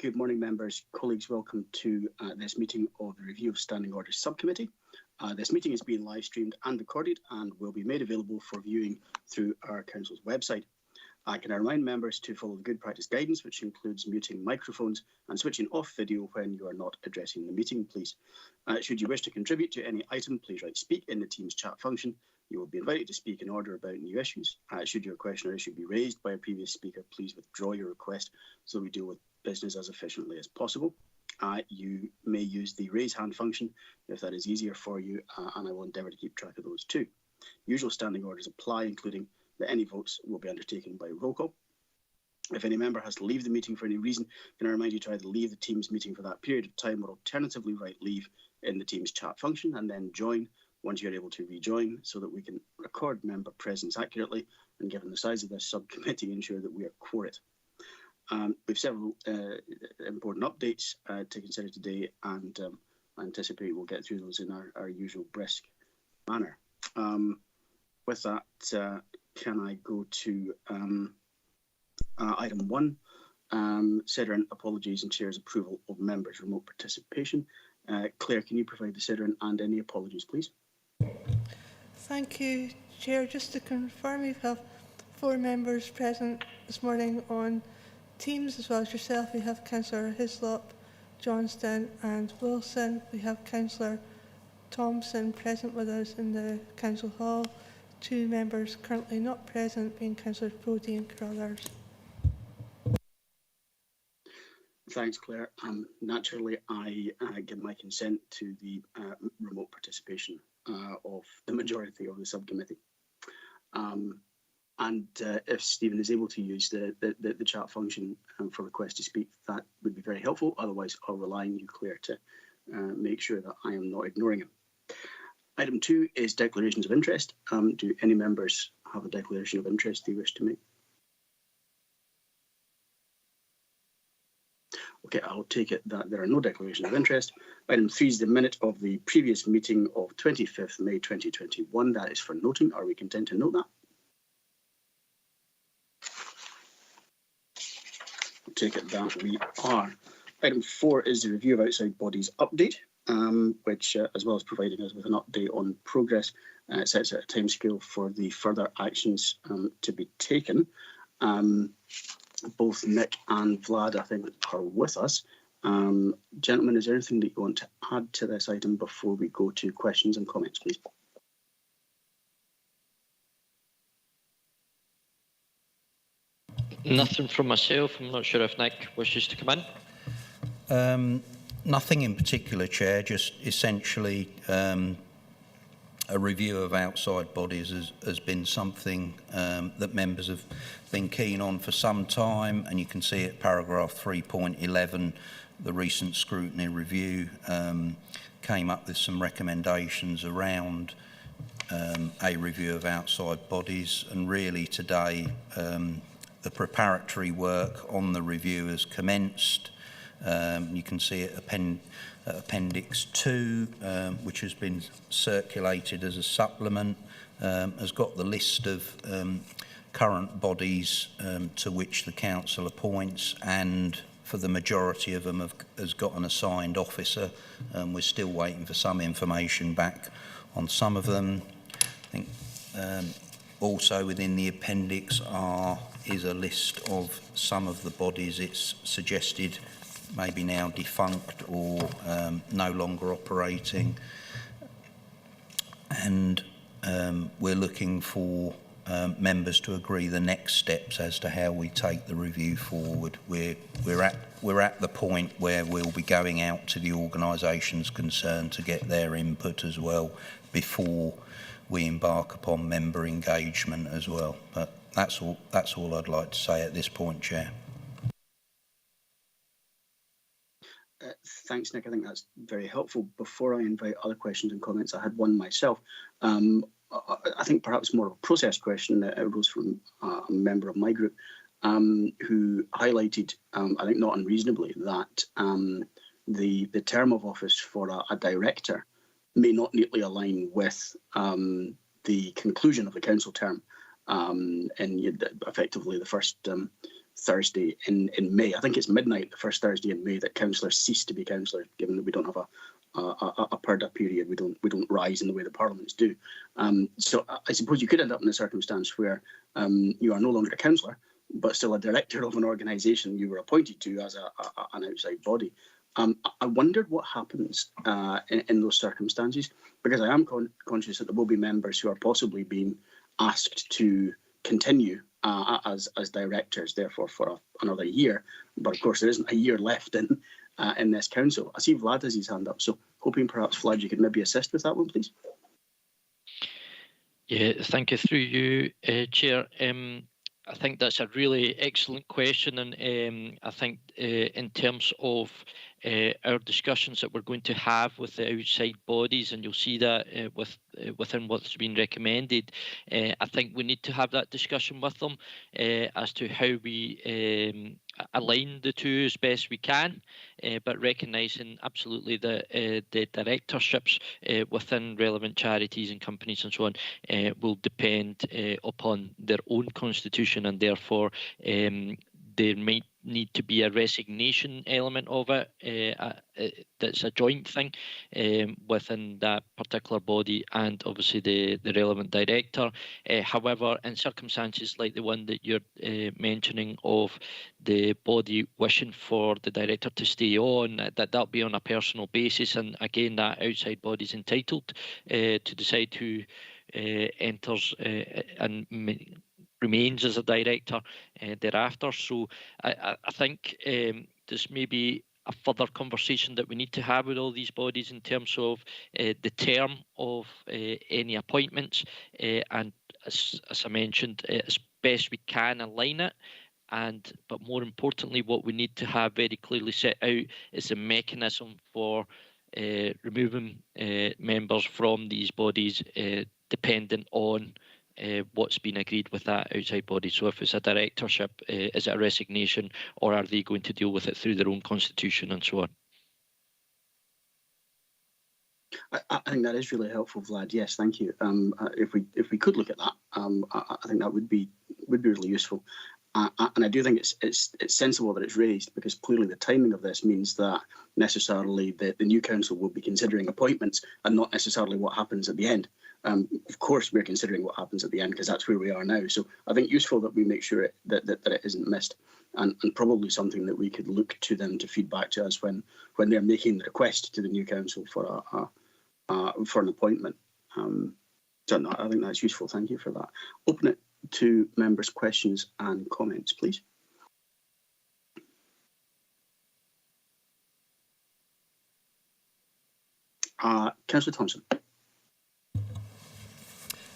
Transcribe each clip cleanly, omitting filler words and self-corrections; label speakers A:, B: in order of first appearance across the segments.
A: Good morning, members, colleagues. Welcome to this meeting of the Review of Standing Orders Subcommittee. This meeting is being live streamed and recorded and will be made available for viewing through our Council's website. I can remind members to follow the good practice guidance, which includes muting microphones and switching off video when you are not addressing the meeting, please. Should you wish to contribute to any item, please write speak in the Teams chat function. You will be invited to speak in order about new issues. Should your question or issue be raised by a previous speaker, please withdraw your request so we deal with business as efficiently as possible. You may use the raise hand function if that is easier for you, and I will endeavour to keep track of those too. Usual standing orders apply, including that any votes will be undertaken by roll call. If any member has to leave the meeting for any reason, can I remind you to either leave the Teams meeting for that period of time or alternatively write leave in the Teams chat function and then join once you're able to rejoin so that we can record member presence accurately and, given the size of this subcommittee, ensure that we are quorate. We have several important updates to consider today, and I anticipate we'll get through those in our usual brisk manner. With that, can I go to item 1, Sidran apologies and Chair's approval of members' remote participation. Claire, can you provide the Sidran and any apologies, please?
B: Thank you, Chair. Just to confirm, we have 4 members present this morning on Teams, as well as yourself. We have Councillor Hislop, Johnston and Wilson. We have Councillor Thompson present with us in the Council Hall. 2 members currently not present, being Councillors Brodie and Carruthers.
A: Thanks, Claire. Naturally, I give my consent to the remote participation of the majority of the subcommittee. And if Stephen is able to use the chat function for request to speak, that would be very helpful. Otherwise, I'll rely on you, Claire, to make sure that I am not ignoring him. Item 2 is declarations of interest. Do any members have a declaration of interest they wish to make? Okay, I'll take it that there are no declarations of interest. Item 3 is the minute of the previous meeting of 25th May 2021. That is for noting. Are we content to note that? Take it that we are. Item 4 is the review of outside bodies update, which, as well as providing us with an update on progress, sets out a timescale for the further actions to be taken. Both Nick and Vlad, I think, are with us. Gentlemen, is there anything that you want to add to this item before we go to questions and comments, please?
C: Nothing from myself. I'm not sure if Nick wishes to come in.
D: Nothing in particular, Chair, just essentially a review of outside bodies has been something that members have been keen on for some time, and you can see at paragraph 3.11, the recent scrutiny review came up with some recommendations around a review of outside bodies, and really today the preparatory work on the review has commenced. You can see it Appendix 2, which has been circulated as a supplement, has got the list of current bodies to which the Council appoints, and for the majority of them has got an assigned officer. We're still waiting for some information back on some of them. I think also within the Appendix R is a list of some of the bodies it's suggested maybe now defunct or no longer operating, and we're looking for members to agree the next steps as to how we take the review forward. We're at the point where we'll be going out to the organisations concerned to get their input as well before we embark upon member engagement as well. But that's all I'd like to say at this point, Chair.
A: Thanks, Nick. I think that's very helpful. Before I invite other questions and comments, I had one myself. I think perhaps more of a process question that arose from a member of my group who highlighted, I think not unreasonably, that the term of office for a director may not neatly align with the conclusion of the council term, and effectively the first Thursday in May. I think it's midnight, the first Thursday in May, that councillors cease to be councillors, given that we don't have a purdah period. We don't rise in the way the parliaments do. So I suppose you could end up in a circumstance where you are no longer a councillor, but still a director of an organisation you were appointed to as an outside body. I wondered what happens in those circumstances, because I am conscious that there will be members who are possibly being asked to continue as directors, therefore for another year. But of course, there isn't a year left in this council. I see Vlad has his hand up, so hoping perhaps, Vlad, you could maybe assist with that one, please.
C: Yeah, thank you. Through you, Chair. I think that's a really excellent question, and I think in terms of our discussions that we're going to have with the outside bodies, and you'll see that within what's been recommended, I think we need to have that discussion with them as to how we align the two as best we can, but recognising absolutely that the directorships within relevant charities and companies and so on will depend upon their own constitution, and therefore there might need to be a resignation element of it that's a joint thing within that particular body and obviously the relevant director. However, in circumstances like the one that you're mentioning of the body wishing for the director to stay on, that'll be on a personal basis, and again that outside body is entitled to decide who enters and remains as a director thereafter. So I think there's maybe a further conversation that we need to have with all these bodies in terms of the term of any appointments, and as I mentioned, as best we can align it. But more importantly, what we need to have very clearly set out is a mechanism for removing members from these bodies dependent on what's been agreed with that outside body. So if it's a directorship, is it a resignation, or are they going to deal with it through their own constitution and so on?
A: I think that is really helpful, Vlad. Yes, thank you. If we could look at that, I think that would be really useful. And I do think it's sensible that it's raised, because clearly the timing of this means that necessarily the new council will be considering appointments and not necessarily what happens at the end. Of course, we're considering what happens at the end because that's where we are now. So I think useful that we make sure that it isn't missed, and probably something that we could look to them to feed back to us when they're making the request to the new council for an appointment. So no, I think that's useful. Thank you for that. Open it to members' questions and comments, please. Councillor Thompson.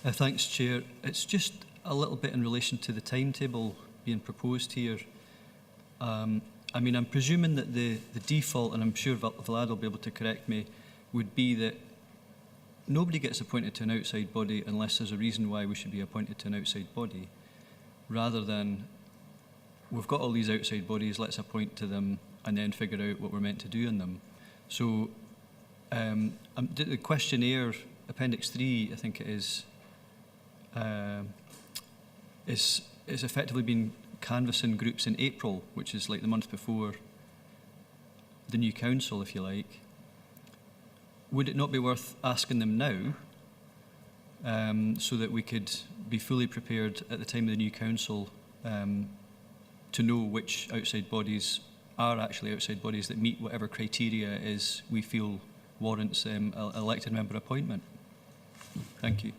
E: Thanks, Chair. It's just a little bit in relation to the timetable being proposed here. I mean, I'm presuming that the default, and I'm sure Vlad will be able to correct me, would be that nobody gets appointed to an outside body unless there's a reason why we should be appointed to an outside body, rather than we've got all these outside bodies, let's appoint to them and then figure out what we're meant to do in them. So the questionnaire, Appendix 3, I think it is effectively been canvassing groups in April, which is like the month before the new council, if you like. Would it not be worth asking them now so that we could be fully prepared at the time of the new council to know which outside bodies are actually outside bodies that meet whatever criteria is we feel warrants elected member appointment? Thank you.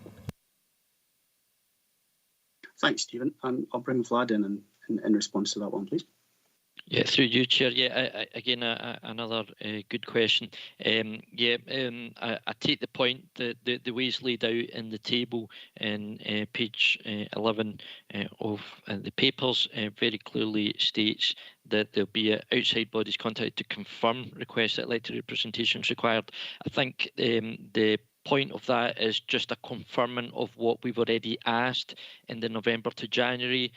A: Thanks, Stephen. I'll bring Vlad in response to that one, please.
C: Yeah, through you, Chair. Yeah, again, another good question. I take the point that the ways laid out in the table in page 11 of the papers very clearly states that there'll be outside bodies contacted to confirm requests that elected representation is required. I think the point of that is just a confirming of what we've already asked in the November to January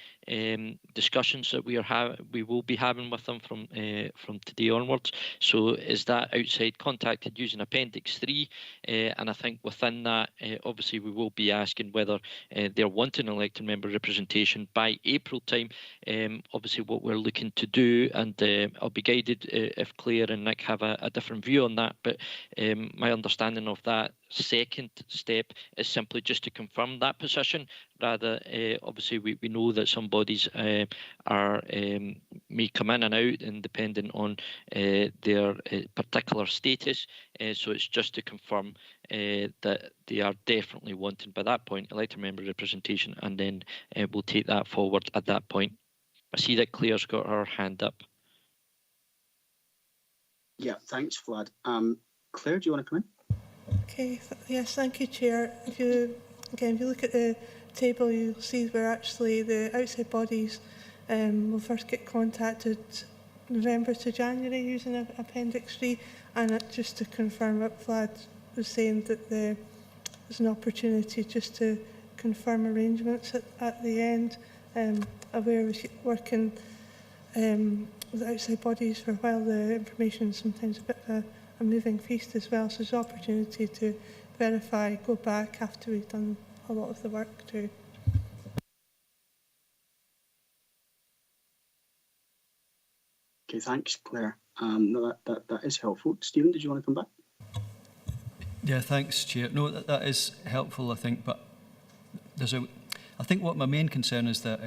C: discussions that we will be having with them from today onwards. So is that outside contacted using Appendix 3? And I think within that, obviously we will be asking whether they're wanting elected member representation by April time. Obviously what we're looking to do, and I'll be guided if Claire and Nick have a different view on that, but my understanding of that second step is simply just to confirm that position. Rather, obviously we know that some bodies are may come in and out, and depending on their particular status. So it's just to confirm that they are definitely wanting by that point elected member representation, and then we'll take that forward at that point. I see that Claire's got her hand up.
A: Yeah, thanks, Vlad. Claire, do you want to come in?
B: Okay, yes, thank you, Chair. If you look at the table, you'll see where actually the outside bodies will first get contacted November to January using Appendix 3, and just to confirm what Vlad was saying, that there's an opportunity just to confirm arrangements at the end. Aware we're working with outside bodies for a while, the information is sometimes a bit of a moving feast as well, so there's an opportunity to verify, go back after we've done a lot of the work too.
A: Okay, thanks, Claire. No, that is helpful. Stephen, did you want to come back?
E: Yeah, thanks, Chair. No, that is helpful, I think, but I think what my main concern is that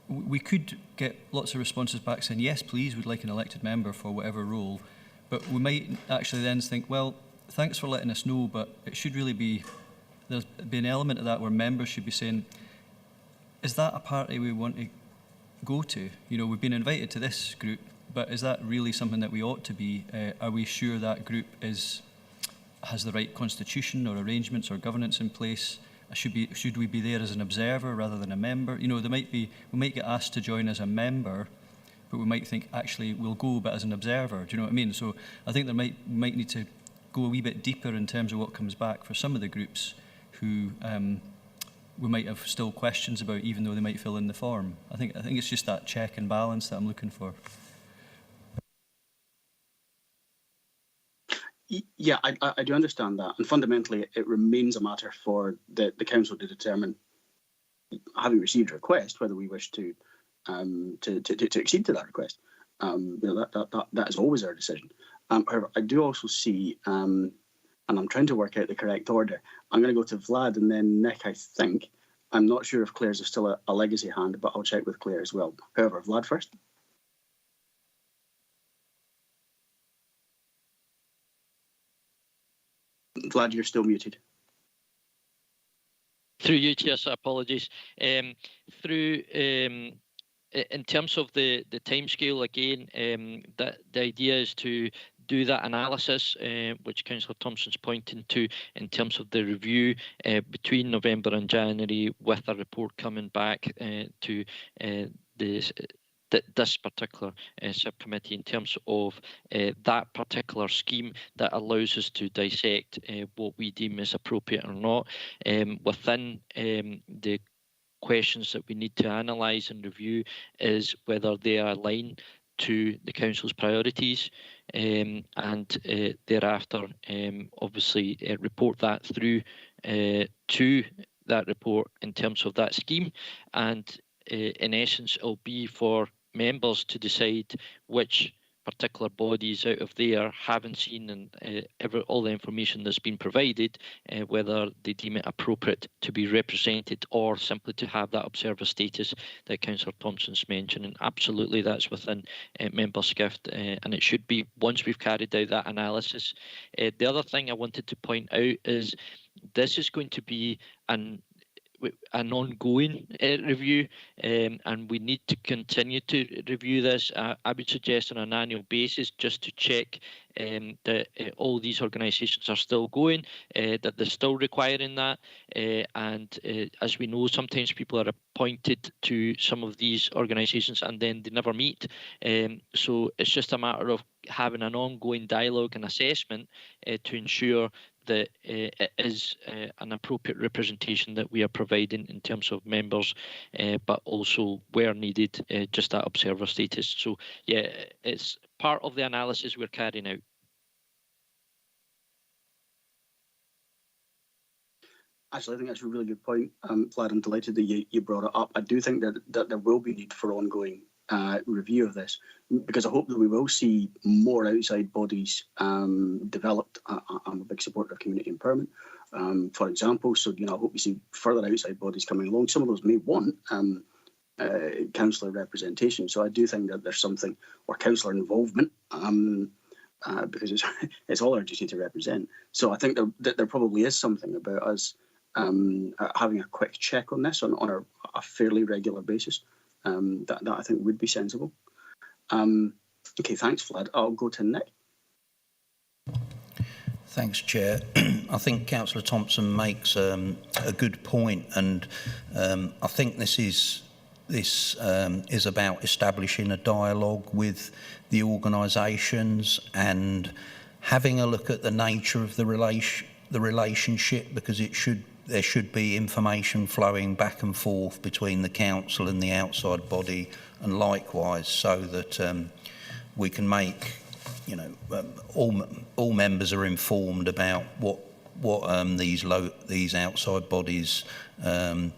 E: we could get lots of responses back saying, yes, please, we'd like an elected member for whatever role, but we might actually then think, well, thanks for letting us know, but it should really be, there's be an element of that where members should be saying, is that a party we want to go to? You know, we've been invited to this group, but is that really something that we ought to be? Are we sure that group has the right constitution or arrangements or governance in place? Should we be there as an observer rather than a member? You know, we might get asked to join as a member, but we might think, actually, we'll go but as an observer. Do you know what I mean? So I think we might need to go a wee bit deeper in terms of what comes back for some of the groups who we might have still questions about, even though they might fill in the form. I think it's just that check and balance that I'm looking for.
A: Yeah, I do understand that, and fundamentally it remains a matter for the council to determine, having received a request, whether we wish to accede to that request. You know, that is always our decision. However, I do also see, and I'm trying to work out the correct order. I'm going to go to Vlad and then Nick, I think. I'm not sure if Claire's is still a legacy hand, but I'll check with Claire as well. However, Vlad first. Vlad, you're still muted.
C: Through you, Chair, so apologies. In terms of the timescale, again, that the idea is to do that analysis, which Councillor Thompson's pointing to, in terms of the review between November and January, with a report coming back to this particular subcommittee, in terms of that particular scheme that allows us to dissect what we deem is appropriate or not. Within the questions that we need to analyse and review is whether they are aligned to the council's priorities, and thereafter obviously report that through to that report in terms of that scheme, and in essence it'll be for members to decide which particular bodies out of there haven't seen and all the information that's been provided, whether they deem it appropriate to be represented or simply to have that observer status that Councillor Thompson's mentioned. And absolutely that's within members' gift, and it should be once we've carried out that analysis. The other thing I wanted to point out is this is going to be an ongoing review, and we need to continue to review this. I would suggest on an annual basis, just to check that all these organisations are still going, that they're still requiring that, and as we know, sometimes people are appointed to some of these organisations and then they never meet, so it's just a matter of having an ongoing dialogue and assessment to ensure that it is an appropriate representation that we are providing in terms of members, but also where needed, just that observer status. So yeah, it's part of the analysis we're carrying out.
A: Actually, I think that's a really good point, Vlad. I'm delighted that you brought it up. I do think that there will be need for ongoing review of this, because I hope that we will see more outside bodies developed. I'm a big supporter of community empowerment, for example. So, I hope we see further outside bodies coming along. Some of those may want councillor representation. So I do think that there's something, or councillor involvement, because it's all our duty to represent. So I think that there probably is something about us having a quick check on this on a fairly regular basis. That I think would be sensible. Okay, thanks, Vlad. I'll go to Nick.
D: Thanks, Chair. I think Councillor Thompson makes a good point, and I think this is about establishing a dialogue with the organisations and having a look at the nature of the relationship, because there should be information flowing back and forth between the council and the outside body, and likewise, so that we can make, all members are informed about what these outside bodies are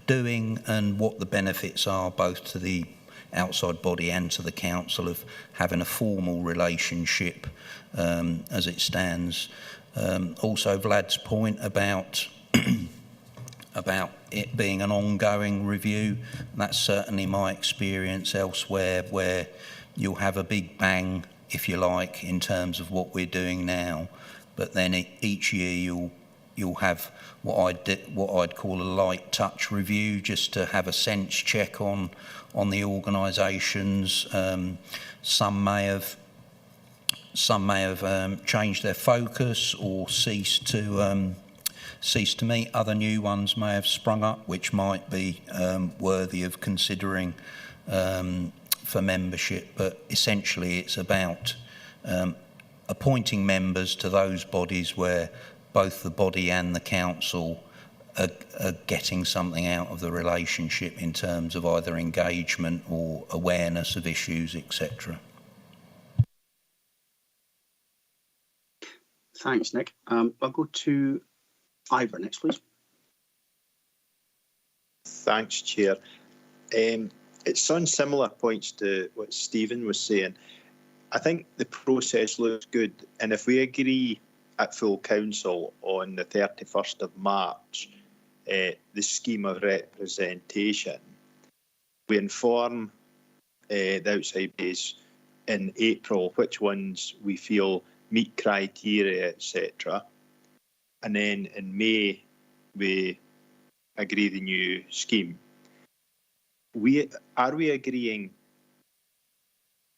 D: doing, and what the benefits are both to the outside body and to the council of having a formal relationship as it stands. Also, Vlad's point about it being an ongoing review, that's certainly my experience elsewhere, where you'll have a big bang, if you like, in terms of what we're doing now, but then each year you'll have what I'd call a light touch review, just to have a sense check on the organisations. Some may have changed their focus or ceased to meet. Other new ones may have sprung up, which might be worthy of considering for membership. But essentially, it's about appointing members to those bodies where both the body and the council are getting something out of the relationship in terms of either engagement or awareness of issues, etc.
A: Thanks, Nick. I'll go to Ivor next, please.
F: Thanks, Chair. It's on similar points to what Stephen was saying. I think the process looks good, and if we agree at full council on the 31st of March, the scheme of representation, we inform the outside base in April which ones we feel meet criteria, etc. And then in May, we agree the new scheme. Are we agreeing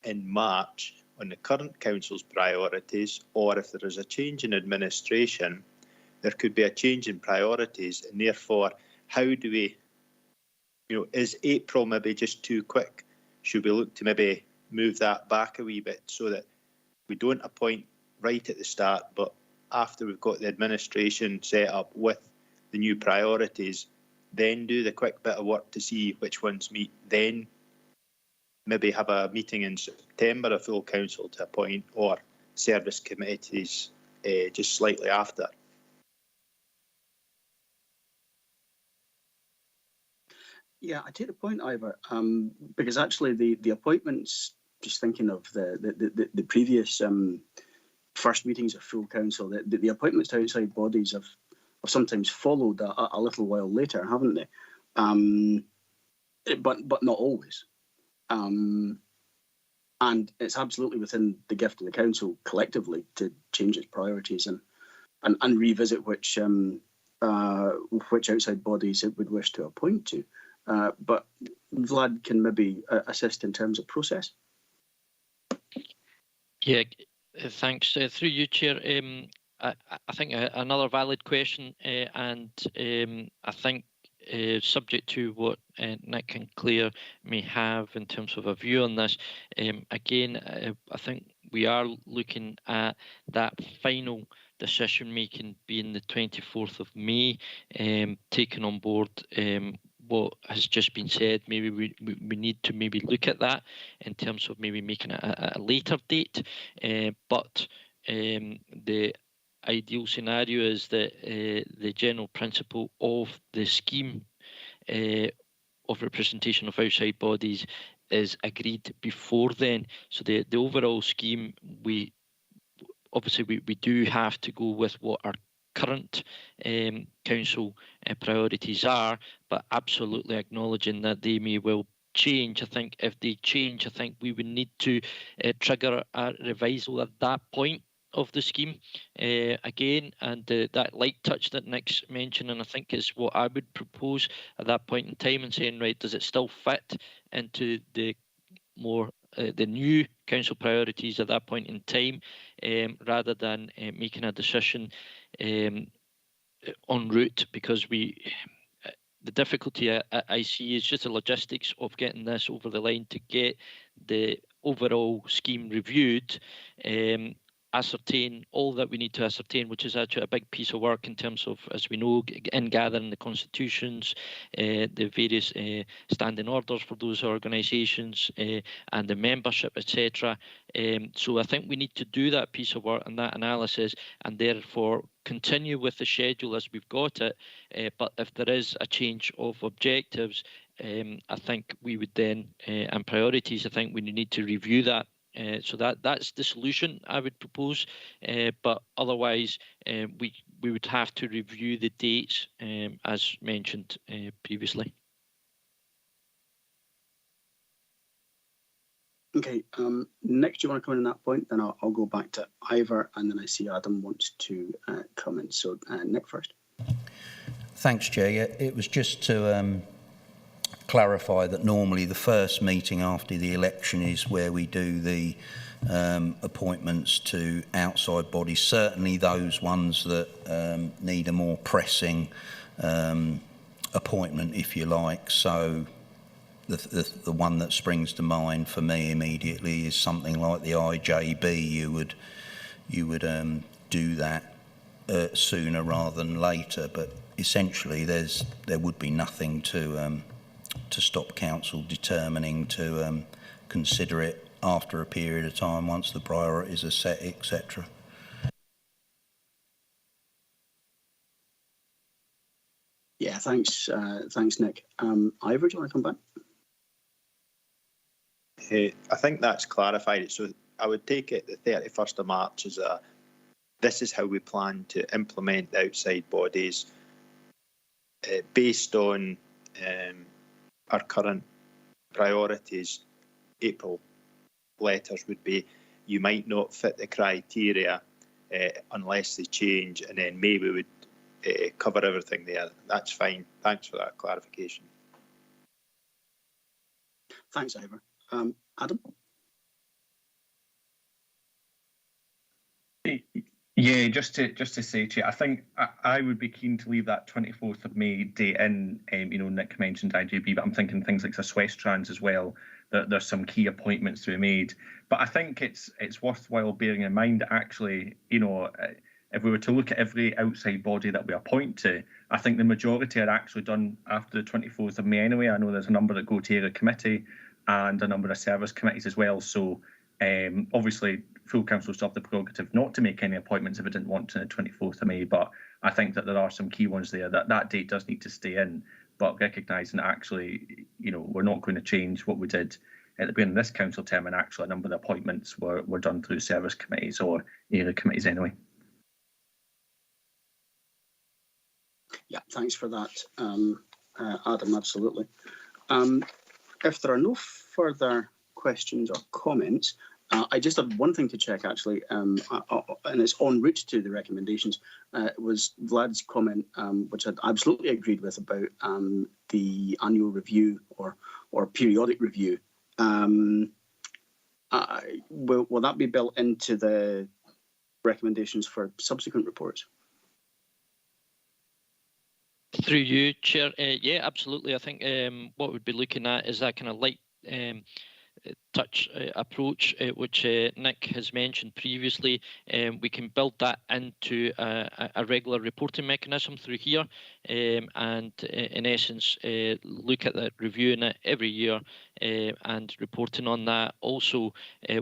F: in March on the current council's priorities, or if there is a change in administration, there could be a change in priorities, and therefore, how do we, is April maybe just too quick? Should we look to maybe move that back a wee bit so that we don't appoint right at the start, but after we've got the administration set up with the new priorities, then do the quick bit of work to see which ones meet, then maybe have a meeting in September, a full council to appoint, or service committees just slightly after?
A: Yeah, I take the point, Ivor, because actually the appointments, just thinking of the previous first meetings of full council, the appointments to outside bodies have sometimes followed a little while later, haven't they? But not always. And it's absolutely within the gift of the council collectively to change its priorities and revisit which outside bodies it would wish to appoint to. But Vlad can maybe assist in terms of process.
C: Yeah, thanks. Through you, Chair. I think another valid question, and I think subject to what Nick and Claire may have in terms of a view on this, again, I think we are looking at that final decision making being the 24th of May, taking on board what has just been said. Maybe we need to maybe look at that in terms of maybe making it a later date, but the ideal scenario is that the general principle of the scheme of representation of outside bodies is agreed before then. So the overall scheme, we do have to go with what our current council priorities are, but absolutely acknowledging that they may well change. I think if they change, I think we would need to trigger a revisal at that point of the scheme again, and that light touch that Nick's mentioning, I think, is what I would propose at that point in time, and saying, right, does it still fit into the more the new council priorities at that point in time, rather than making a decision en route, because the difficulty I see is just the logistics of getting this over the line to get the overall scheme reviewed, ascertain all that we need to ascertain, which is actually a big piece of work in terms of, as we know, in gathering the constitutions, the various standing orders for those organisations, and the membership, etc. So I think we need to do that piece of work and that analysis, and therefore continue with the schedule as we've got it. But if there is a change of objectives, I think we would then, and priorities, I think we need to review that. So that's the solution I would propose, but otherwise we would have to review the dates as mentioned previously.
A: Okay, Nick, do you want to come in on that point? Then I'll go back to Ivor, and then I see Adam wants to come in. So Nick first.
D: Thanks, Jay. It was just to clarify that normally the first meeting after the election is where we do the appointments to outside bodies, certainly those ones that need a more pressing appointment, if you like. So the one that springs to mind for me immediately is something like the IJB. You would do that sooner rather than later, but essentially there would be nothing to stop council determining to consider it after a period of time once the priorities are set, etc.
A: Yeah, thanks, Nick. Ivor, do you want to come back?
F: I think that's clarified. So I would take it the 31st of March as this is how we plan to implement the outside bodies based on our current priorities. April letters would be, you might not fit the criteria unless they change, and then May we would cover everything there. That's fine. Thanks for that clarification.
A: Thanks, Ivor. Adam?
G: Yeah, just to say to you, I think I would be keen to leave that 24th of May date in. Nick mentioned IJB, but I'm thinking things like Westtrans as well. That there's some key appointments to be made. But I think it's worthwhile bearing in mind that actually, if we were to look at every outside body that we appoint to, I think the majority are actually done after the 24th of May anyway. I know there's a number that go to area committee and a number of service committees as well. So obviously, full council still have the prerogative not to make any appointments if it didn't want to on the 24th of May. But I think that there are some key ones there that date does need to stay in. But recognising that actually, we're not going to change what we did at the beginning of this council term, and actually a number of the appointments were done through service committees or area committees anyway.
A: Yeah, thanks for that, Adam, absolutely. If there are no further questions or comments, I just have one thing to check, actually, and it's en route to the recommendations. Was Vlad's comment, which I absolutely agreed with, about the annual review or periodic review. Will that be built into the recommendations for subsequent reports?
C: Through you, Chair. Yeah, absolutely. I think what we'd be looking at is that kind of light touch approach, which Nick has mentioned previously. We can build that into a regular reporting mechanism through here, and in essence look at that, reviewing it every year and reporting on that. Also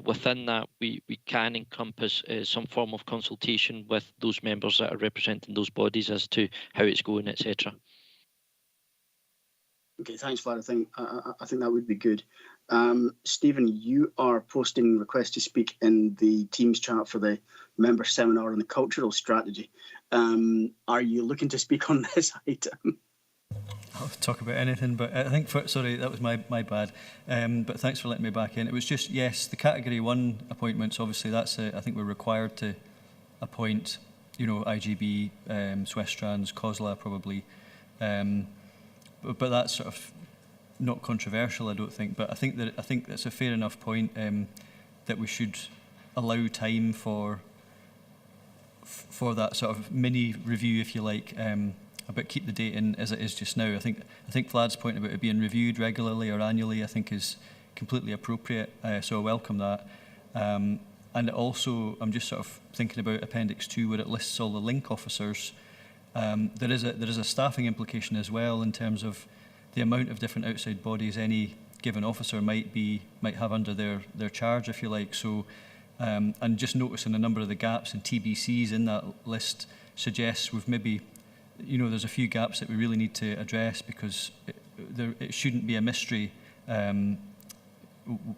C: within that we can encompass some form of consultation with those members that are representing those bodies as to how it's going, etc.
A: Okay, thanks, Vlad. I think that would be good. Stephen, you are posting requests to speak in the Teams chat for the member seminar on the cultural strategy. Are you looking to speak on this item?
E: I'll talk about anything, but I think, sorry, that was my bad. But thanks for letting me back in. It was just, yes, the Category 1 appointments, obviously, that's I think we're required to appoint, you know, IGB, Swestrans, COSLA probably. But that's sort of not controversial, I don't think. But I think that's a fair enough point, that we should allow time for that sort of mini review, if you like, but keep the date in as it is just now. I think Vlad's point about it being reviewed regularly or annually, I think, is completely appropriate. So I welcome that. And also, I'm just sort of thinking about Appendix 2, where it lists all the link officers. There is a staffing implication as well in terms of the amount of different outside bodies any given officer might have under their charge, if you like. So, and just noticing a number of the gaps and TBCs in that list suggests we've maybe, you know, there's a few gaps that we really need to address, because it shouldn't be a mystery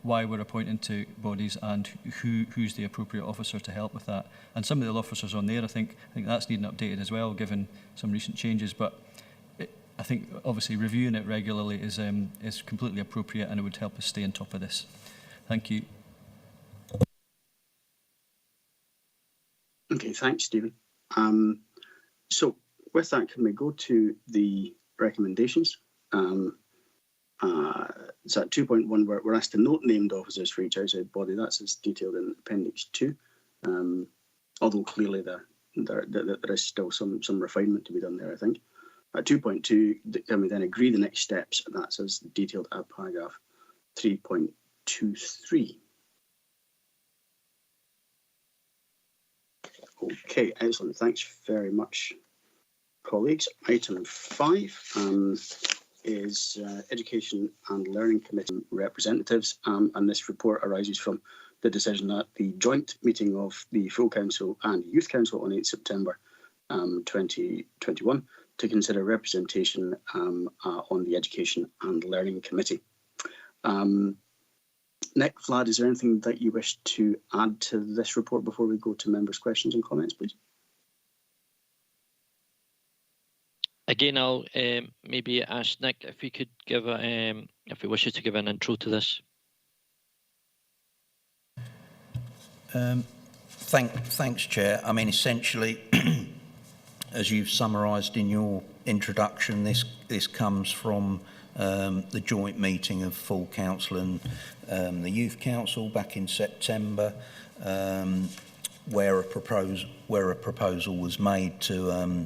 E: why we're appointing to bodies and who's the appropriate officer to help with that. And some of the officers on there, I think that's needing updated as well, given some recent changes. But I think obviously reviewing it regularly is completely appropriate, and it would help us stay on top of this. Thank you.
A: Okay, thanks, Stephen. So with that, can we go to the recommendations? So at 2.1, we're asked to note named officers for each outside body. That's as detailed in Appendix 2. Although clearly there is still some refinement to be done there, I think. At 2.2, can we then agree the next steps? And that's as detailed at paragraph 3.23. Okay, excellent. Thanks very much, colleagues. Item 5 is Education and Learning Committee representatives, and this report arises from the decision at the joint meeting of the Full Council and Youth Council on 8 September 2021 to consider representation on the Education and Learning Committee. Nick, Vlad, is there anything that you wish to add to this report before we go to members' questions and comments, please?
C: Again, I'll maybe ask Nick if he could give if he wishes to give an intro to this.
D: Thanks, Chair. I mean, essentially, as you've summarised in your introduction, this comes from the joint meeting of Full Council and the Youth Council back in September, where a proposal was made to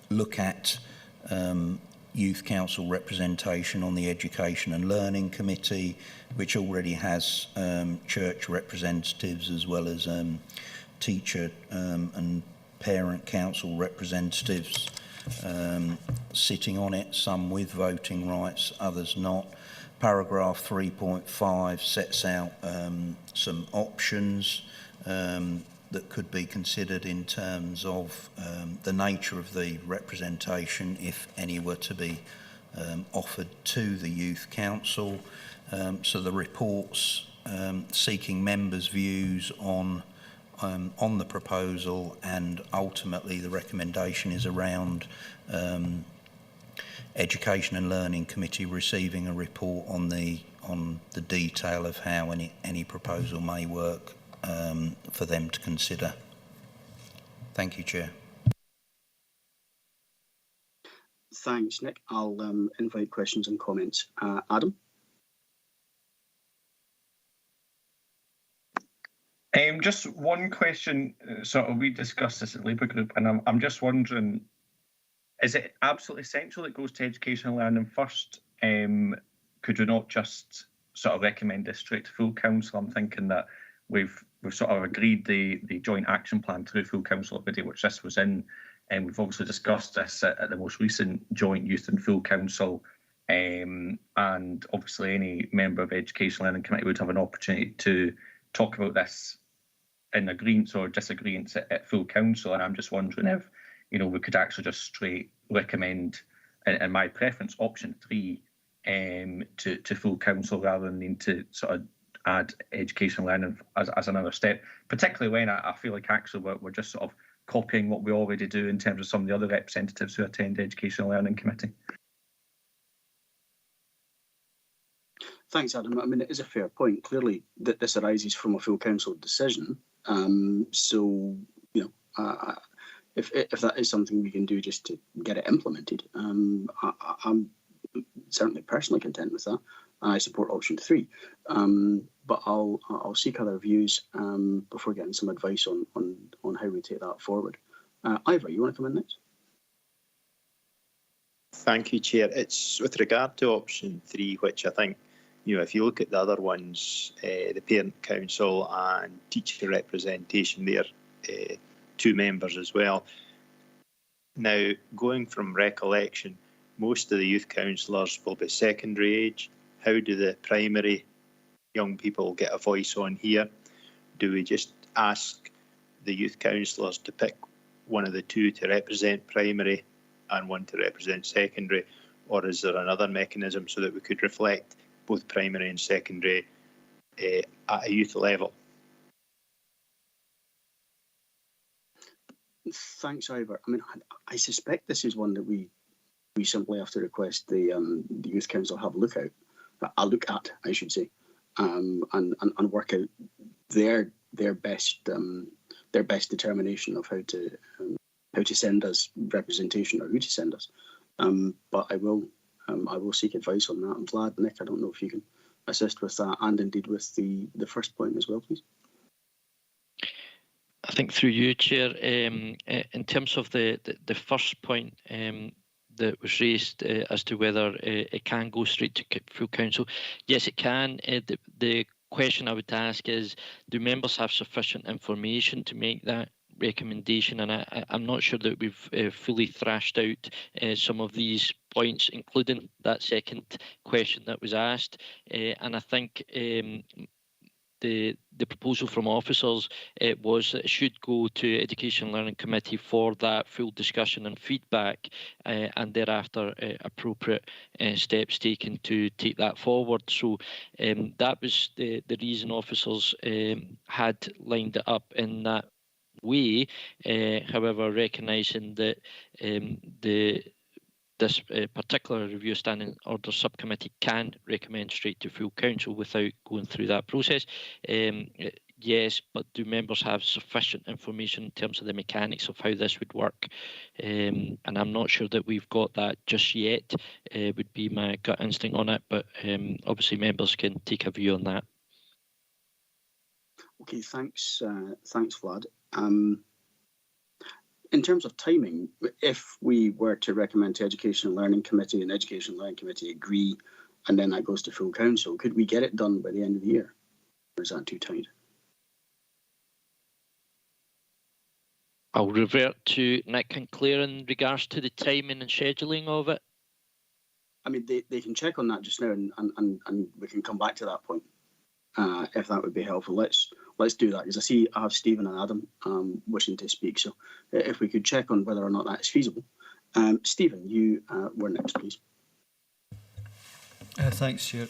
D: look at Youth Council representation on the Education and Learning Committee, which already has church representatives as well as teacher and parent council representatives sitting on it, some with voting rights, others not. Paragraph 3.5 sets out some options that could be considered in terms of the nature of the representation, if any were to be offered to the Youth Council. So the reports seeking members' views on the proposal, and ultimately the recommendation is around Education and Learning Committee receiving a report on the detail of how any proposal may work for them to consider. Thank you, Chair.
A: Thanks, Nick. I'll invite questions and comments. Adam?
G: Just one question. We discussed this at Labour Group, and I'm just wondering, is it absolutely essential that it goes to Education and Learning first? Could we not just sort of recommend this straight to full council. I'm thinking that we've sort of agreed the joint action plan through full council already, which this was in, and we've obviously discussed this at the most recent joint youth and full council. And obviously any member of Education Learning Committee would have an opportunity to talk about this in agreements or disagreements at full council. And I'm just wondering if, you know, we could actually just straight recommend, and my preference, option 3 to full council rather than need to sort of add education learning as another step, particularly when I feel like actually we're just sort of copying what we already do in terms of some of the other representatives who attend the Education Learning Committee.
A: Thanks, Adam. I mean, it is a fair point. Clearly, that this arises from a full council decision. So, you know, if that is something we can do just to get it implemented, I'm certainly personally content with that. I support option 3, but I'll seek other views before getting some advice on how we take that forward. Ivor, you want to come in next?
F: Thank you, Chair. It's with regard to option 3, which I think, you know, if you look at the other ones, the Parent Council and teacher representation, they're 2 members as well. Now, going from recollection, most of the youth councillors will be secondary age. How do the primary young people get a voice on here? Do we just ask the youth councillors to pick one of the 2 to represent primary and 1 to represent secondary? Or is there another mechanism so that we could reflect both primary and secondary at a youth level?
A: Thanks, Ivor. I mean, I suspect this is one that we simply have to request the youth council have a look at, I should say, and work out their best determination of how to send us representation or who to send us. But I will seek advice on that. And Vlad, Nick, I don't know if you can assist with that, and indeed with the first point as well, please.
C: I think through you, Chair, in terms of the first point that was raised as to whether it can go straight to full council, yes, it can. The question I would ask is, do members have sufficient information to make that recommendation? And I'm not sure that we've fully thrashed out some of these points, including that second question that was asked. And I think the proposal from officers was that it should go to Education and Learning Committee for that full discussion and feedback, and thereafter appropriate steps taken to take that forward. So that was the reason officers had lined it up in that way. However, recognising that this particular review standing order subcommittee can recommend straight to full council without going through that process. Yes, but do members have sufficient information in terms of the mechanics of how this would work? And I'm not sure that we've got that just yet, would be my gut instinct on it, but obviously members can take a view on that.
A: Okay, thanks, Vlad. In terms of timing, if we were to recommend to Education and Learning Committee and Education and Learning Committee agree, and then that goes to full council, could we get it done by the end of the year? Or is that too tight?
C: I'll revert to Nick and Claire in regards to the timing and scheduling of it.
A: I mean, they can check on that just now, and we can come back to that point if that would be helpful. Let's do that, because I see I have Stephen and Adam wishing to speak. So if we could check on whether or not that is feasible. Stephen, you were next, please.
E: Thanks, Chair.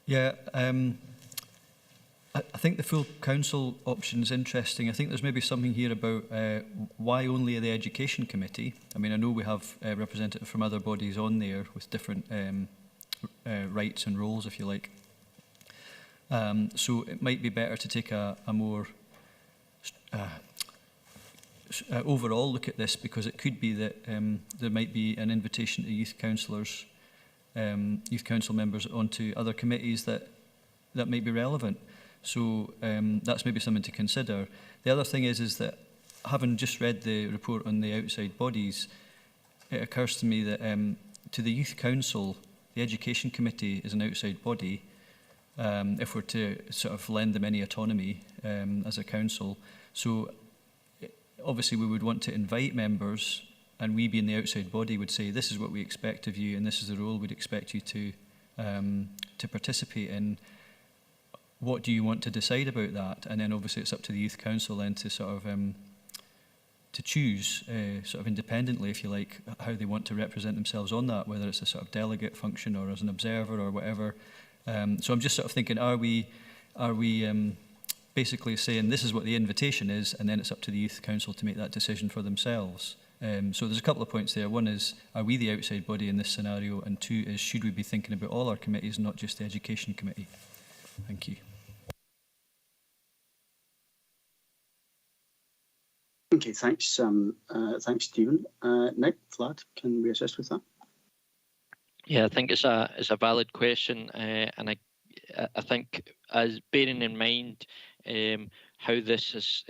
E: Yeah, I think the full council option is interesting. I think there's maybe something here about why only the Education Committee. I mean, I know we have representatives from other bodies on there with different rights and roles, if you like. So it might be better to take a more overall look at this, because it could be that there might be an invitation to youth councillors, youth council members onto other committees that might be relevant. So that's maybe something to consider. The other thing is that having just read the report on the outside bodies, it occurs to me that to the youth council, the Education Committee is an outside body, if we're to sort of lend them any autonomy as a council. So obviously we would want to invite members, and we being the outside body would say, this is what we expect of you and this is the role we'd expect you to participate in. What do you want to decide about that? And then obviously it's up to the Youth Council then to sort of to choose sort of independently, if you like, how they want to represent themselves on that, whether it's a sort of delegate function or as an observer or whatever. So I'm just sort of thinking, are we basically saying this is what the invitation is, and then it's up to the Youth Council to make that decision for themselves? So there's a couple of points there. One is, are we the outside body in this scenario? And two is, should we be thinking about all our committees, not just the Education Committee? Thank you.
A: Okay, thanks. Thanks, Stephen. Nick, Vlad, can we assist with that?
C: Yeah, I think it's a valid question, and I think, as bearing in mind how this is,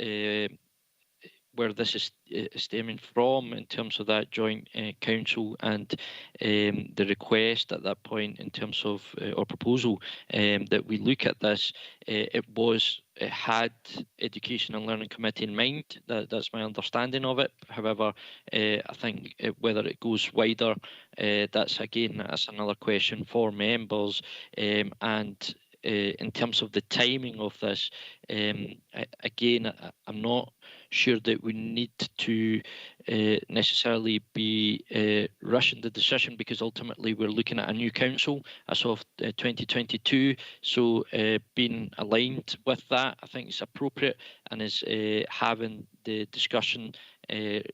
C: where this is stemming from in terms of that joint council and the request at that point in terms of our proposal that we look at this, it had Education and Learning Committee in mind. That's my understanding of it. However, I think whether it goes wider, that's another question for members. And in terms of the timing of this, again, I'm not sure that we need to necessarily be rushing the decision, because ultimately we're looking at a new council as of 2022. So being aligned with that, I think is appropriate, and is having the discussion,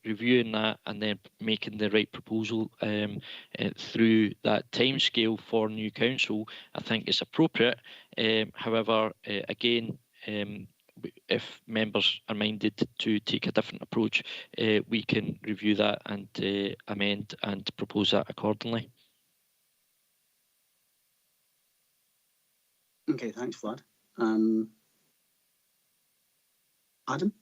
C: reviewing that, and then making the right proposal through that timescale for new council, I think is appropriate. However, again, if members are minded to take a different approach, we can review that and amend and propose that accordingly.
A: Okay, thanks, Vlad. Adam?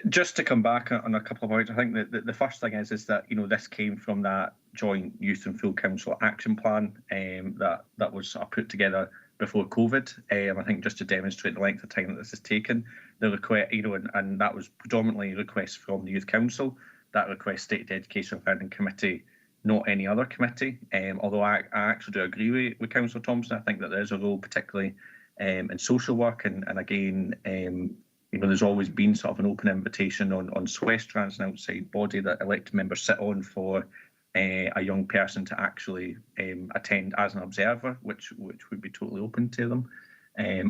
G: Just to come back on a couple of points, I think that the first thing is that, you know, this came from that joint Youth and Full Council action plan that was sort of put together before COVID. I think just to demonstrate the length of time that this has taken, the request, you know, and that was predominantly requests from the Youth Council. That request stated the Education and Learning Committee, not any other committee. Although I actually do agree with Councillor Thompson. I think that there is a role, particularly in social work, and again, you know, there's always been sort of an open invitation on Swestra as an outside body that elected members sit on for a young person to actually attend as an observer, which would be totally open to them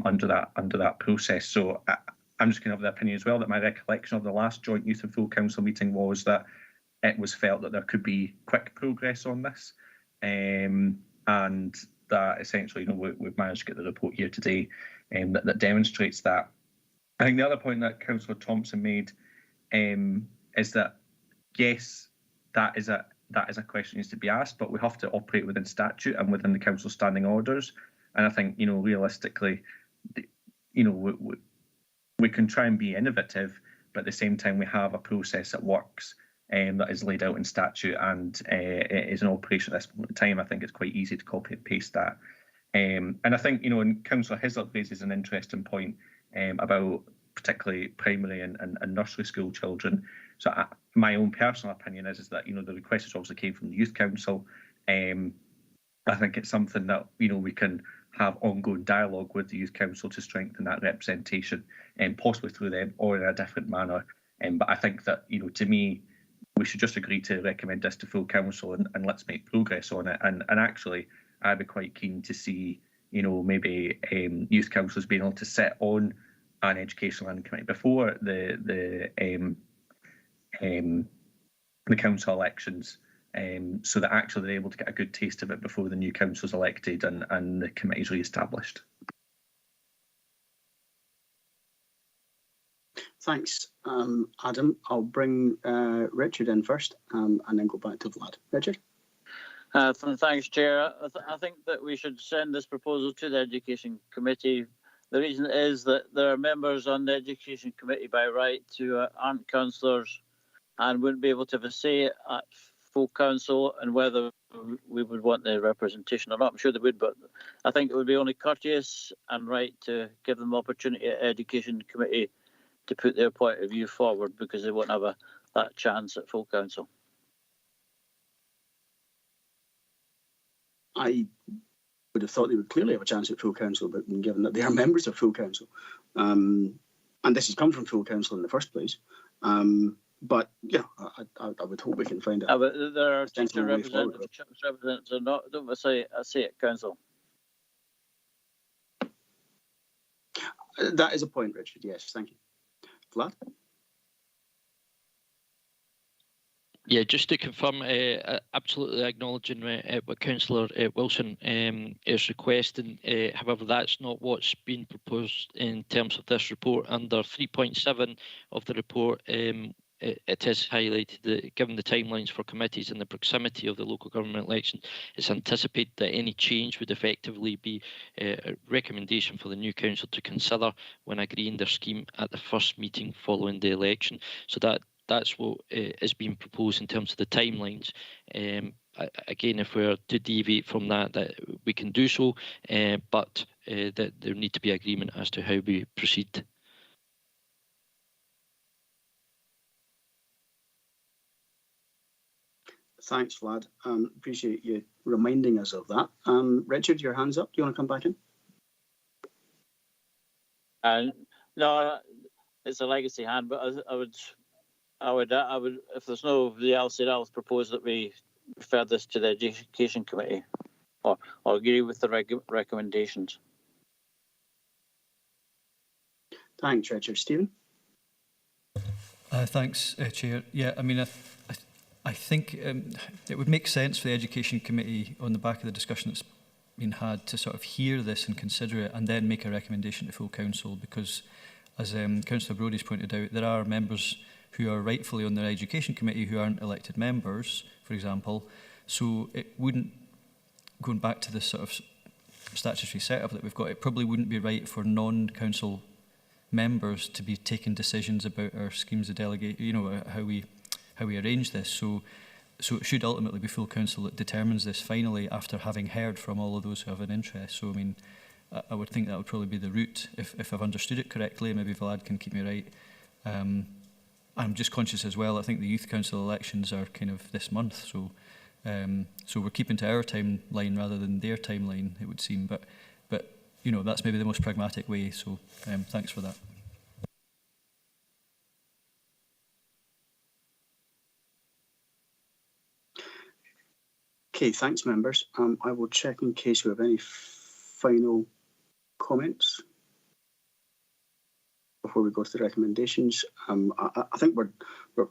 G: under that process. So I'm just going to have the opinion as well that my recollection of the last joint Youth and Full Council meeting was that it was felt that there could be quick progress on this, and that essentially, you know, we've managed to get the report here today that demonstrates that. I think the other point that Councillor Thompson made is that, yes, that is a question that needs to be asked, but we have to operate within statute and within the council standing orders. And I think, you know, realistically, you know, we can try and be innovative, but at the same time we have a process that works that is laid out in statute, and it is in operation at this moment in time. I think it's quite easy to copy and paste that. And I think, you know, and Councillor Hislop raises an interesting point about particularly primary and nursery school children. So my own personal opinion is that, you know, the request obviously came from the Youth Council. I think it's something that, you know, we can have ongoing dialogue with the Youth Council to strengthen that representation, and possibly through them or in a different manner. But I think that, you know, to me, we should just agree to recommend this to full council and let's make progress on it. And actually, I'd be quite keen to see, you know, maybe youth councillors being able to sit on an education and committee before the council elections, so that actually they're able to get a good taste of it before the new council's elected and the committee's re-established.
A: Thanks, Adam. I'll bring Richard in first and then go back to Vlad. Richard?
H: Thanks, Chair. I think that we should send this proposal to the Education Committee. The reason is that there are members on the Education Committee by right who aren't councillors and wouldn't be able to have a say at full council, and whether we would want the representation or not. I'm sure they would, but I think it would be only courteous and right to give them opportunity at Education Committee to put their point of view forward, because they won't have that chance at full council.
A: I would have thought they would clearly have a chance at full council, but given that they are members of full council, and this has come from full council in the first place, but yeah, I would hope we can find out.
H: But there are teacher representatives, are not. Don't I say at council?
A: That is a point, Richard. Yes, thank you. Vlad?
C: Yeah, just to confirm, absolutely acknowledging what Councillor Wilson is requesting. However, that's not what's been proposed in terms of this report. Under 3.7 of the report, it is highlighted that given the timelines for committees and the proximity of the local government election, it's anticipated that any change would effectively be a recommendation for the new council to consider when agreeing their scheme at the first meeting following the election. So that's what is being proposed in terms of the timelines. Again, if we're to deviate from that we can do so, but that there need to be agreement as to how we proceed.
A: Thanks, Vlad. Appreciate you reminding us of that. Richard, your hand's up. Do you want to come back in?
H: No, it's a legacy hand, but I would, if there's nobody else, I'll propose that we refer this to the Education Committee, or agree with the recommendations.
A: Thanks, Richard. Stephen?
E: Thanks, Chair. Yeah, I mean, I think it would make sense for the Education Committee, on the back of the discussion that's been had, to sort of hear this and consider it and then make a recommendation to full council, because, as Councillor Brodie's pointed out, there are members who are rightfully on the Education Committee who aren't elected members, for example. So it wouldn't, going back to this sort of statutory setup that we've got, it probably wouldn't be right for non-council members to be taking decisions about our schemes of delegate, how we arrange this. So it should ultimately be full council that determines this finally, after having heard from all of those who have an interest. So I mean, I would think that would probably be the route, if I've understood it correctly. Maybe Vlad can keep me right. I'm just conscious as well, I think the Youth Council elections are kind of this month, so we're keeping to our timeline rather than their timeline, it would seem. But that's maybe the most pragmatic way. So thanks for that.
A: Okay, thanks, members. I will check in case we have any final comments before we go to the recommendations. I think we're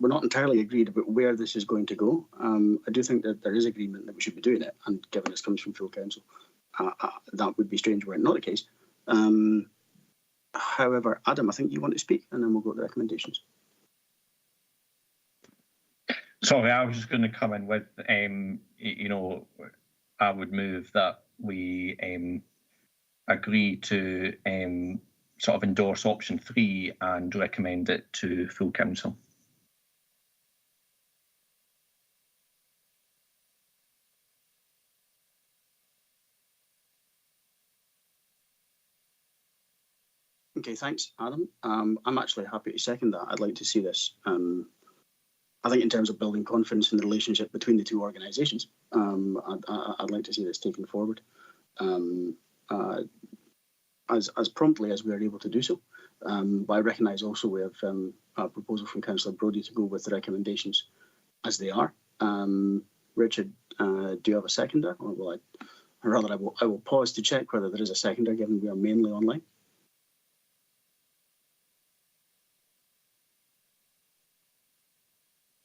A: not entirely agreed about where this is going to go. I do think that there is agreement that we should be doing it, and given this comes from full council, that would be strange were it not the case. However, Adam, I think you want to speak, and then we'll go to the recommendations.
G: Sorry, I was just going to come in with, I would move that we agree to sort of endorse option 3 and recommend it to full council.
A: Okay, thanks, Adam. I'm actually happy to second that. I'd like to see this. I think in terms of building confidence in the relationship between the two organisations, I'd like to see this taken forward as promptly as we are able to do so. But I recognise also we have a proposal from Councillor Brodie to go with the recommendations as they are. Richard, do you have a seconder? Or will I will pause to check whether there is a seconder, given we are mainly online.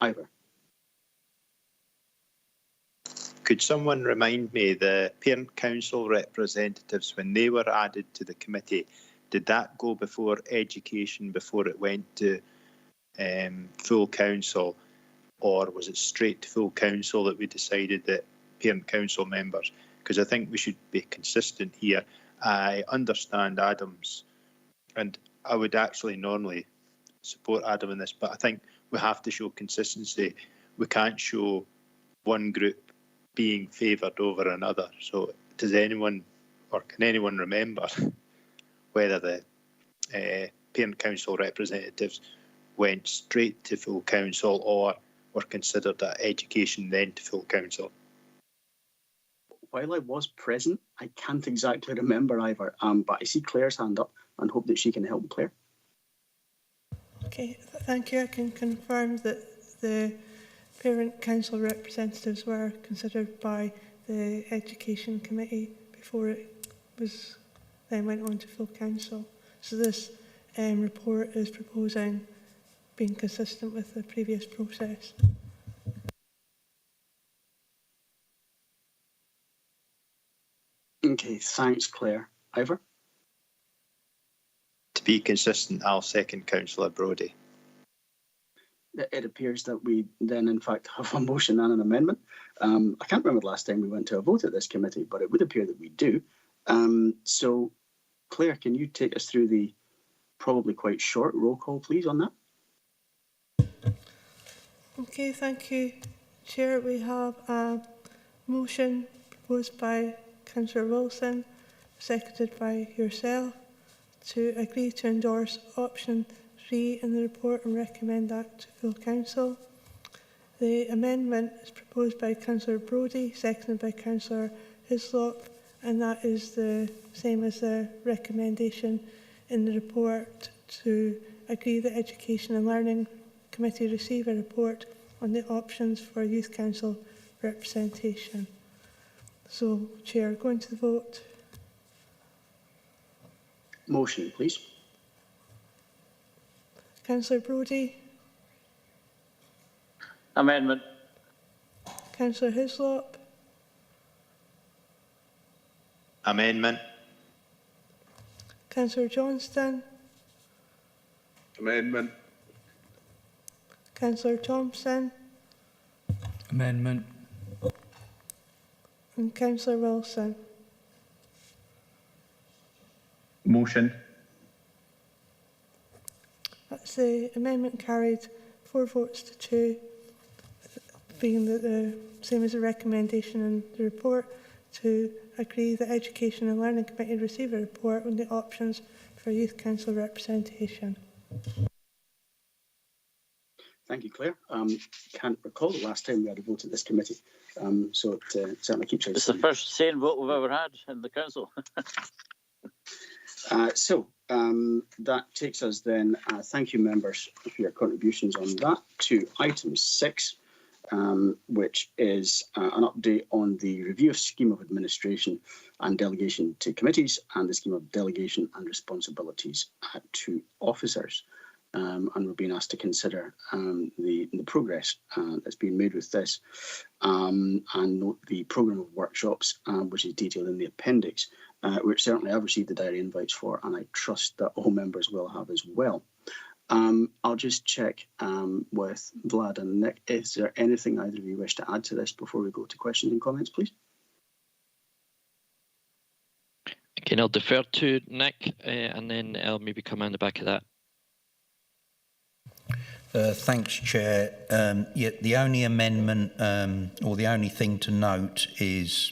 A: Ivor.
F: Could someone remind me, the parent council representatives, when they were added to the committee, did that go before education, before it went to full council, or was it straight to full council that we decided that parent council members? Because I think we should be consistent here. I understand Adam's, and I would actually normally support Adam in this, but I think we have to show consistency. We can't show one group being favoured over another. So does anyone, or can anyone remember whether the parent council representatives went straight to full council or were considered at education then to full council?
A: While I was present, I can't exactly remember either, but I see Claire's hand up and hope that she can help Claire.
B: Okay, thank you. I can confirm that the parent council representatives were considered by the education committee before it was then went on to full council. So this report is proposing being consistent with the previous process.
A: Okay, thanks, Claire. Ivor?
F: To be consistent, I'll second Councillor Brodie.
A: It appears that we then, in fact, have a motion and an amendment. I can't remember the last time we went to a vote at this committee, but it would appear that we do. So, Claire, can you take us through the probably quite short roll call, please, on that?
B: Okay, thank you, Chair. We have a motion proposed by Councillor Wilson, seconded by yourself, to agree to endorse option 3 in the report and recommend that to full council. The amendment is proposed by Councillor Brodie, seconded by Councillor Hislop, and that is the same as the recommendation in the report to agree that Education and Learning Committee receive a report on the options for Youth Council representation. So, Chair, going to the vote.
A: Motion, please.
B: Councillor Brodie.
H: Amendment.
B: Councillor Hislop.
F: Amendment.
B: Councillor Johnston.
I: Amendment.
B: Councillor Thompson.
E: Amendment.
B: And Councillor Wilson.
G: Motion.
B: That's the amendment carried 4 votes to 2, being the same as the recommendation in the report, to agree that Education and Learning Committee receive a report on the options for Youth Council representation.
A: Thank you, Claire. Can't recall the last time we had a vote at this committee, so it certainly keeps us.
H: It's the first sane vote we've ever had in the council.
A: So that takes us then, thank you members for your contributions on that, to item 6, which is an update on the review of scheme of administration and delegation to committees and the scheme of delegation and responsibilities to officers. And we're being asked to consider the progress that's been made with this and note the programme of workshops, which is detailed in the appendix, which certainly I've received the diary invites for, and I trust that all members will have as well. I'll just check with Vlad and Nick. Is there anything either of you wish to add to this before we go to questions and comments, please?
C: Again, I'll defer to Nick and then I'll maybe come on the back of that.
D: Thanks, Chair. Yeah, the only amendment or the only thing to note is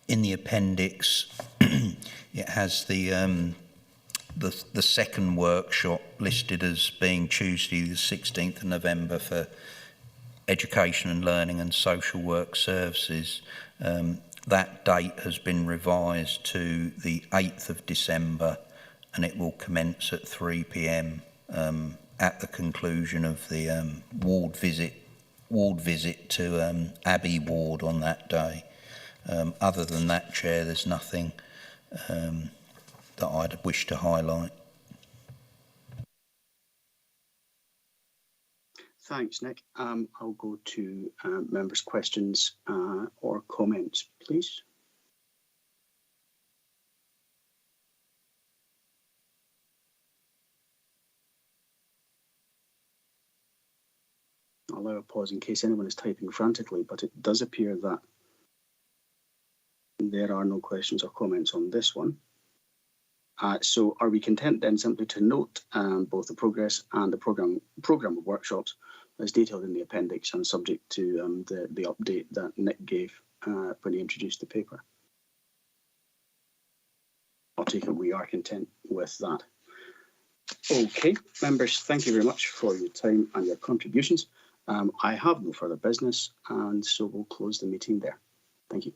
D: in the appendix, it has the second workshop listed as being Tuesday the 16th of November for Education and Learning and Social Work Services. That date has been revised to the 8th of December and it will commence at 3 p.m. At the conclusion of the ward visit to Abbey Ward on that day. Other than that, Chair, there's nothing that I'd wish to highlight.
A: Thanks, Nick. I'll go to members' questions or comments, please. I'll allow a pause in case anyone is typing frantically, but it does appear that there are no questions or comments on this one. So are we content then simply to note both the progress and the programme of workshops as detailed in the appendix and subject to the update that Nick gave when he introduced the paper. I'll take it we are content with that. Okay, members, thank you very much for your time and your contributions. I have no further business, and so we'll close the meeting there. Thank you.